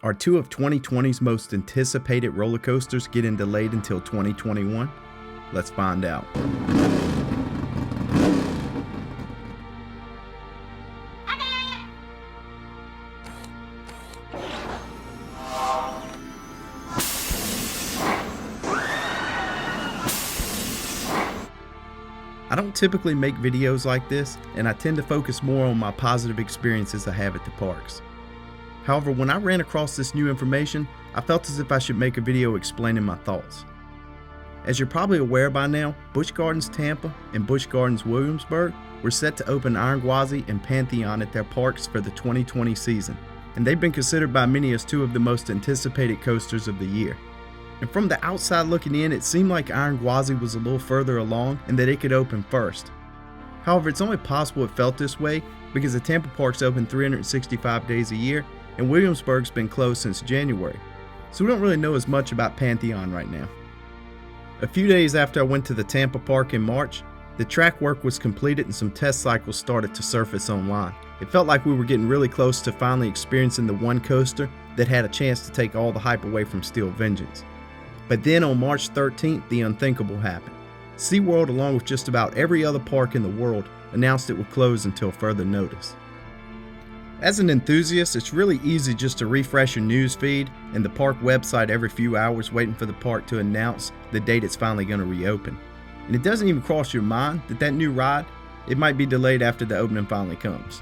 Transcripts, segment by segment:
Are two of 2020's most anticipated roller coasters getting delayed until 2021? Let's find out. I don't typically make videos like this, and I tend to focus more on my positive experiences I have at the parks. However, when I ran across this new information, I felt as if I should make a video explaining my thoughts. As you're probably aware by now, Busch Gardens Tampa and Busch Gardens Williamsburg were set to open Gwazi and Pantheon at their parks for the 2020 season, and they've been considered by many as two of the most anticipated coasters of the year. And from the outside looking in, it seemed like Gwazi was a little further along and that it could open first. However, it's only possible it felt this way because the Tampa park's open 365 days a year and Williamsburg's been closed since January, so we don't really know as much about Pantheon right now. A few days after I went to the Tampa park in March, the track work was completed and some test cycles started to surface online. It felt like we were getting really close to finally experiencing the one coaster that had a chance to take all the hype away from Steel Vengeance. But then on March 13th, the unthinkable happened. SeaWorld, along with just about every other park in the world, announced it would close until further notice. As an enthusiast, it's really easy just to refresh your news feed and the park website every few hours waiting for the park to announce the date it's finally going to reopen. And it doesn't even cross your mind that new ride, it might be delayed after the opening finally comes.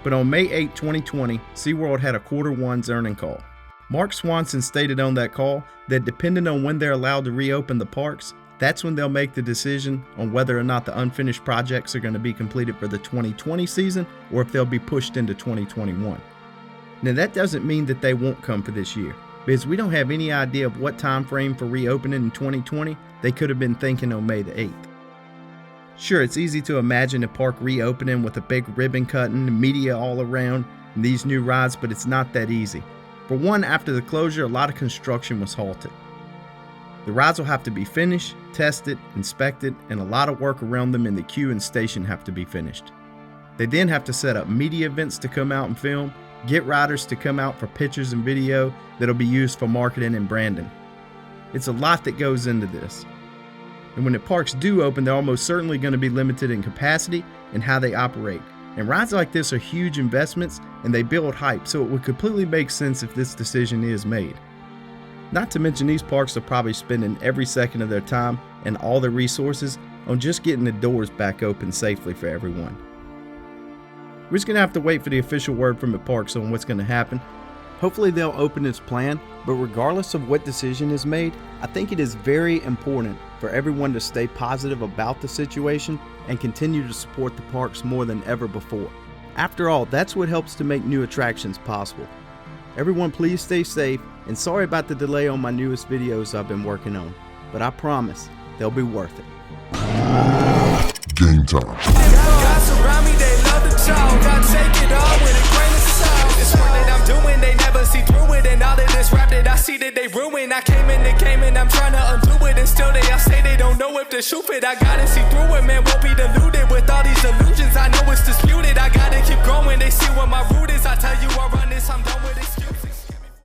But on May 8, 2020, SeaWorld had a Q1's earning call. Mark Swanson stated on that call that depending on when they're allowed to reopen the parks, that's when they'll make the decision on whether or not the unfinished projects are going to be completed for the 2020 season or if they'll be pushed into 2021. Now that doesn't mean that they won't come for this year, because we don't have any idea of what time frame for reopening in 2020 they could have been thinking on May the 8th. Sure, it's easy to imagine a park reopening with a big ribbon cutting, media all around, and these new rides, but it's not that easy. For one, after the closure, a lot of construction was halted. The rides will have to be finished, tested, inspected, and a lot of work around them in the queue and station have to be finished. They then have to set up media events to come out and film, get riders to come out for pictures and video that'll be used for marketing and branding. It's a lot that goes into this. And when the parks do open, they're almost certainly going to be limited in capacity and how they operate. And rides like this are huge investments and they build hype, so it would completely make sense if this decision is made. Not to mention these parks are probably spending every second of their time and all their resources on just getting the doors back open safely for everyone. We're just going to have to wait for the official word from the parks on what's going to happen. Hopefully they'll open as planned, but regardless of what decision is made, I think it is very important for everyone to stay positive about the situation and continue to support the parks more than ever before. After all, that's what helps to make new attractions possible. Everyone please stay safe, and sorry about the delay on my newest videos I've been working on, but I promise they'll be worth it. Game time. Guys around me, they love to talk. I take it all with a grain of salt. This work that I'm doing, they never see through it. And all of this rap that I see that they ruin. I came in the game and I'm trying to undo it. And still they all say they don't know if to shoot it. I gotta see through it, man, won't be deluded with all these illusions. I know it's disputed, I gotta keep going. They see what my root is, I tell you I run